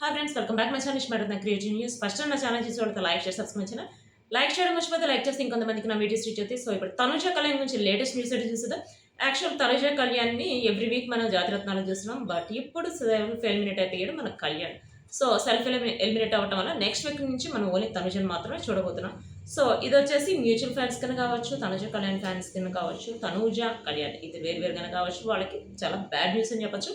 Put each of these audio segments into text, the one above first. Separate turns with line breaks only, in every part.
Hi friends, welcome back my channel Ishmaratna creative news. First నా channel చూసి వాళ్ళతో like చేసి సబ్స్క్రైబ్ చేసిన లైక్ చేయడం మర్చిపోతే లైక్ చేస్తే ఇంకొంతమందికి నా వీడియోస్ రీచ్ అవుతాయి. సో ఇప్పుడు తనుజ కళ్యాణ్ గురించి లేటెస్ట్ న్యూస్ అయితే చూస్తుందా. యాక్చువల్ తనుజ కళ్యాణ్ని ఎవ్రీ వీక్ మనం జాతిరత్నాలు చూస్తున్నాం. బట్ ఇప్పుడు సెల్ఫ్ ఎలిమినేట్ అయిపోయాడు మన కళ్యాణ్. సో సెల్ఫ్ ఎలిమినేట్ అవ్వడం వల్ల నెక్స్ట్ వీక్ నుంచి మనం ఓన్లీ తనుజని మాత్రమే చూడబోతున్నాం. సో ఇది వచ్చేసి మ్యూచువల్ ఫ్యాన్స్ కింద కావచ్చు, తనుజ కళ్యాణ్ ఫ్యాన్స్ కింద కావచ్చు, తనుజ కళ్యాణ్ ఇది వేరువేరుగానే కావచ్చు, వాళ్ళకి చాలా బ్యాడ్ న్యూస్ అని చెప్పొచ్చు.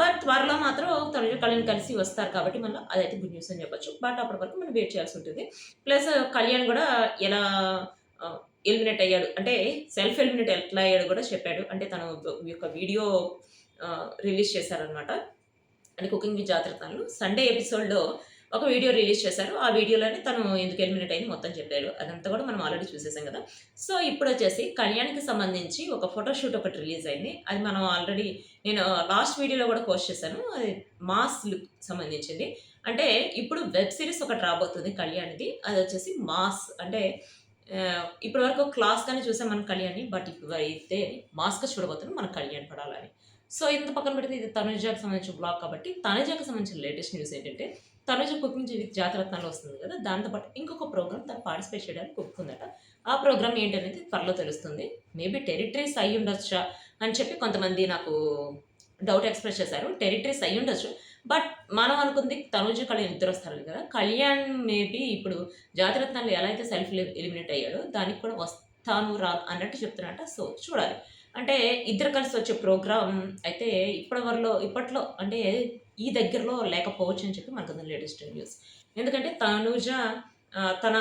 బట్ త్వరలో మాత్రం తనుజ కళ్యాణ్ కలిసి వస్తారు కాబట్టి మళ్ళీ అదైతే గుడ్ న్యూస్ అని చెప్పొచ్చు. బట్ అప్పటి వరకు మనం వెయిట్ చేయాల్సి ఉంటుంది. ప్లస్ కళ్యాణ్ కూడా ఎలా ఎలిమినేట్ అయ్యాడు అంటే సెల్ఫ్ ఎలిమినేట్ ఎట్లా అయ్యాడు కూడా చెప్పాడు. అంటే తను యొక్క వీడియో రిలీజ్ చేశారనమాట. అంటే కుకింగ్ విత్ జాతరత్నాలు సండే ఎపిసోడ్లో ఒక వీడియో రిలీజ్ చేశారు. ఆ వీడియోలోనే తను ఎందుకు ఎలిమినేట్ అయింది మొత్తం చెప్పాడు. అదంతా కూడా మనం ఆల్రెడీ చూసేసాం కదా. సో ఇప్పుడు వచ్చేసి కళ్యాణ్కి సంబంధించి ఒక ఫోటోషూట్ ఒకటి రిలీజ్ అయింది. అది మనం ఆల్రెడీ నేను లాస్ట్ వీడియోలో కూడా పోస్ట్ చేశాను. అది మాస్ లుక్ సంబంధించింది. అంటే ఇప్పుడు వెబ్ సిరీస్ ఒకటి రాబోతుంది కళ్యాణ్ది. అది వచ్చేసి మాస్ అంటే ఇప్పటి వరకు క్లాస్గానే చూసాం మనం కళ్యాణ్ని. బట్ ఇప్పుడు అయితే మాస్గా చూడబోతున్నాం మన కళ్యాణ్ పడాలని. సో ఇంత పక్కన పెడితే ఇది తనుజాకి సంబంధించిన బ్లాగ్ కాబట్టి తనుజాకి సంబంధించిన లేటెస్ట్ న్యూస్ ఏంటంటే తనుజ కుకింగ్ విత్ జాతరత్నాలు వస్తుంది కదా, దాంతోపాటు ఇంకొక ప్రోగ్రామ్ తను పార్టిసిపేట్ చేయడానికి ఒప్పుకుందట. ఆ ప్రోగ్రామ్ ఏంటనేది త్వరలో తెలుస్తుంది. మేబీ టెరిటరీస్ అయ్యి ఉండొచ్చా అని చెప్పి కొంతమంది నాకు డౌట్ ఎక్స్ప్రెస్ చేశారు. టెరిటరీస్ అయ్యి ఉండొచ్చు. బట్ మనం అనుకుంది తనుజ కళ్యాణ్ ఇద్దరు వస్తారు కదా, కళ్యాణ్ మేబీ ఇప్పుడు జాతరత్నాలు ఎలా అయితే సెల్ఫ్ ఎలిమినేట్ అయ్యాడో దానికి కూడా వస్తాను రా అన్నట్టు చెప్తున్నట్ట. సో చూడాలి. అంటే ఇద్దరు కలిసి వచ్చే ప్రోగ్రామ్ అయితే ఇప్పట్లో అంటే ఈ దగ్గరలో లేకపోవచ్చు అని చెప్పి మనకు లేటెస్ట్ న్యూస్. ఎందుకంటే తనుజ తన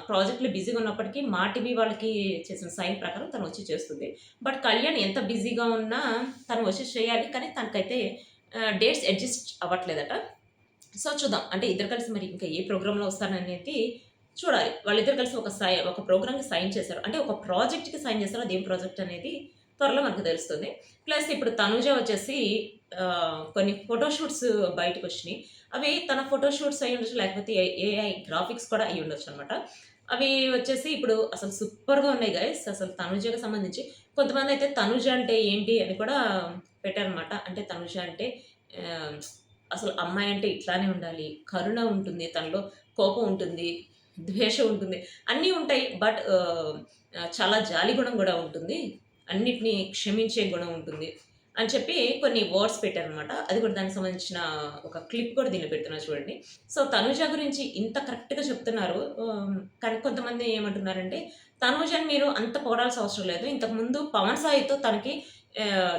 ప్రాజెక్ట్లో బిజీగా ఉన్నప్పటికీ మా టీవీ వాళ్ళకి చేసిన సైన్ ప్రకారం తను వచ్చి చేస్తుంది. బట్ కళ్యాణ్ ఎంత బిజీగా ఉన్నా తను వచ్చి చేయాలి, కానీ తనకైతే డేట్స్ అడ్జస్ట్ అవ్వట్లేదట. సో చూద్దాం. అంటే ఇద్దరు కలిసి మరి ఇంకా ఏ ప్రోగ్రాంలో వస్తారనేది చూడాలి. వాళ్ళిద్దరు కలిసి ఒక ప్రోగ్రామ్కి సైన్ చేశారు. అంటే ఒక ప్రాజెక్ట్కి సైన్ చేశారు. అదేం ప్రాజెక్ట్ అనేది త్వరలో మనకు తెలుస్తుంది. ప్లస్ ఇప్పుడు తనుజ వచ్చేసి కొన్ని ఫోటోషూట్స్ బయటకు వచ్చినాయి. అవి తన ఫోటోషూట్స్ అయ్యి ఉండొచ్చు, లేకపోతే ఏఐ గ్రాఫిక్స్ కూడా అయ్యి ఉండొచ్చు అనమాట. అవి వచ్చేసి ఇప్పుడు అసలు సూపర్గా ఉన్నాయి గైస్. అసలు తనుజకి సంబంధించి కొంతమంది అయితే తనుజ అంటే ఏంటి అని కూడా పెట్టారనమాట. అంటే తనుజ అంటే అసలు అమ్మాయి అంటే ఇట్లానే ఉండాలి, కరుణ ఉంటుంది, తనలో కోపం ఉంటుంది, ద్వేషం ఉంటుంది, అన్నీ ఉంటాయి. బట్ చాలా జాలి గుణం కూడా ఉంటుంది, అన్నిటినీ క్షమించే గుణం ఉంటుంది అని చెప్పి కొన్ని వర్డ్స్ పెట్టారనమాట. అది కూడా దానికి సంబంధించిన ఒక క్లిప్ కూడా దీనిలో పెడుతున్నారు చూడండి. సో తనుజ గురించి ఇంత కరెక్ట్గా చెప్తున్నారు. కానీ కొంతమంది ఏమంటున్నారంటే తనుజని మీరు అంత పొగడాల్సిన అవసరం లేదు, ఇంతకుముందు పవన్ సాయితో తనకి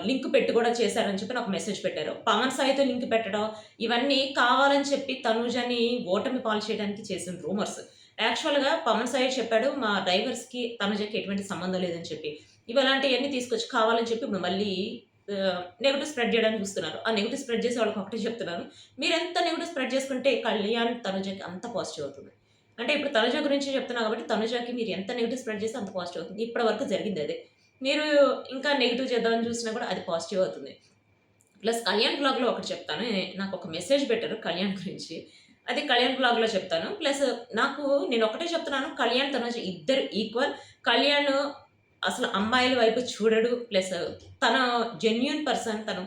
లింక్ పెట్టి కూడా చేశారని చెప్పి నాకు మెసేజ్ పెట్టారు. పవన్ సాయితో లింక్ పెట్టడం ఇవన్నీ కావాలని చెప్పి తనుజని ఓటమి పాలు చేయడానికి చేసిన రూమర్స్. యాక్చువల్గా పవన్ సాయి చెప్పాడు మా డ్రైవర్స్కి తనుజకి ఎటువంటి సంబంధం లేదని చెప్పి. ఇలాంటివన్నీ తీసుకొచ్చి కావాలని చెప్పి ఇప్పుడు మళ్ళీ నెగిటివ్ స్ప్రెడ్ చేయడానికి చూస్తున్నారు. ఆ నెగిటివ్ స్ప్రెడ్ చేసే వాళ్ళకి ఒకటే చెప్తున్నాను, మీరు ఎంత నెగిటివ్ స్ప్రెడ్ చేసుకుంటే కళ్యాణ్ తనుజకి అంత పాజిటివ్ అవుతుంది. అంటే ఇప్పుడు తనుజ గురించి చెప్తున్నా కాబట్టి తనుజకి మీరు ఎంత నెగిటివ్ స్ప్రెడ్ చేస్తే అంత పాజిటివ్ అవుతుంది. ఇప్పటి వరకు జరిగింది అదే. మీరు ఇంకా నెగిటివ్ చేద్దామని చూసినా కూడా అది పాజిటివ్ అవుతుంది. ప్లస్ కళ్యాణ్ బ్లాగ్లో ఒకటి చెప్తాను. నాకు ఒక మెసేజ్ పెట్టారు కళ్యాణ్ గురించి, అది కళ్యాణ్ బ్లాగ్లో చెప్తాను. ప్లస్ నేను ఒకటే చెప్తున్నాను, కళ్యాణ్ తనుజ ఇద్దరు ఈక్వల్. కళ్యాణ్ అసలు అమ్మాయిల వైపు చూడడు. ప్లస్ తన జెన్యూన్ పర్సన్. తను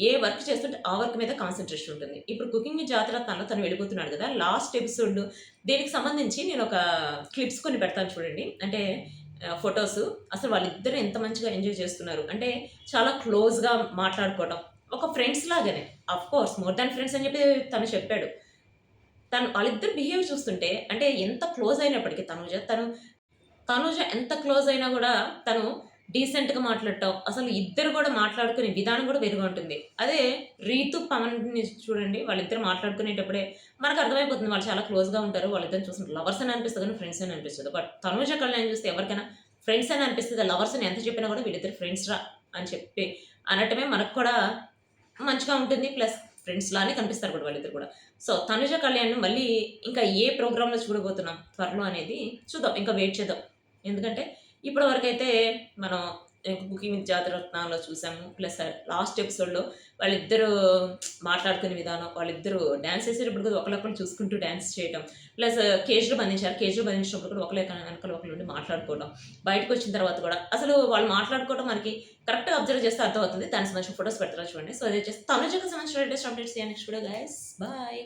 ఏ వర్క్ చేస్తుంటే ఆ వర్క్ మీద కాన్సన్ట్రేషన్ ఉంటుంది. ఇప్పుడు కుకింగ్ జాతరత్నాల్లో తను వెళ్ళిపోతున్నాడు కదా, లాస్ట్ ఎపిసోడ్ దీనికి సంబంధించి నేను ఒక క్లిప్స్ కొన్ని పెడతాను చూడండి. అంటే ఫొటోస్. అసలు వాళ్ళిద్దరూ ఎంత మంచిగా ఎంజాయ్ చేస్తున్నారు అంటే చాలా క్లోజ్గా మాట్లాడుకోవడం, ఒక ఫ్రెండ్స్ లాగానే. కోర్స్ మోర్ దాన్ ఫ్రెండ్స్ అని చెప్పి తను చెప్పాడు. వాళ్ళిద్దరు బిహేవ్ చూస్తుంటే అంటే ఎంత క్లోజ్ అయినప్పటికీ తనుజ ఎంత క్లోజ్ అయినా కూడా తను డీసెంట్గా మాట్లాడటం, అసలు ఇద్దరు కూడా మాట్లాడుకునే విధానం కూడా వేరుగా ఉంటుంది. అదే రీతు పవన్ని చూడండి, వాళ్ళిద్దరు మాట్లాడుకునేటప్పుడే మనకు అర్థమైపోతుంది వాళ్ళు చాలా క్లోజ్గా ఉంటారు. వాళ్ళిద్దరు చూస్తుంటే లవర్స్ అని అనిపిస్తుంది కానీ ఫ్రెండ్స్ అని అనిపిస్తుంది. బట్ తనుజ కళ్యాణ్ చూస్తే ఎవరికైనా ఫ్రెండ్స్ అని అనిపిస్తుంది. లవర్స్ అని ఎంత చెప్పినా కూడా వీళ్ళిద్దరు ఫ్రెండ్స్ రా అని చెప్పి అనటమే మనకు కూడా మంచిగా ఉంటుంది. ప్లస్ ఫ్రెండ్స్ లానే కనిపిస్తారు కూడా వాళ్ళిద్దరు కూడా. సో తనుజ కళ్యాణ్ మళ్ళీ ఇంకా ఏ ప్రోగ్రాంలో చూడబోతున్నాం త్వరలో అనేది చూద్దాం, ఇంకా వెయిట్ చేద్దాం. ఎందుకంటే ఇప్పటి వరకైతే మనం కుకింగ్ విత్ జాతరత్నాల్లో చూసాము. ప్లస్ లాస్ట్ ఎపిసోడ్లో వాళ్ళిద్దరూ మాట్లాడుకునే విధానం, వాళ్ళిద్దరూ డ్యాన్స్ చేసేటప్పుడు కూడా ఒకరికొకరు చూసుకుంటూ డ్యాన్స్ చేయడం, ప్లస్ కేజ్లో బంధించారు. కేజ్లో బంధించినప్పుడు కూడా వెనకాల ఒకరి నుండి మాట్లాడుకోవడం, బయటకు వచ్చిన తర్వాత కూడా అసలు వాళ్ళు మాట్లాడుకోవడం మనకి కరెక్ట్గా అబ్జర్వ్ చేస్తే అర్థమవుతుంది. దానికి సంబంధించిన ఫొటోస్ పెడతారా చూడండి. సో అది వచ్చేసి తనుజకు సంబంధించిన latest updates next video guys. Bye.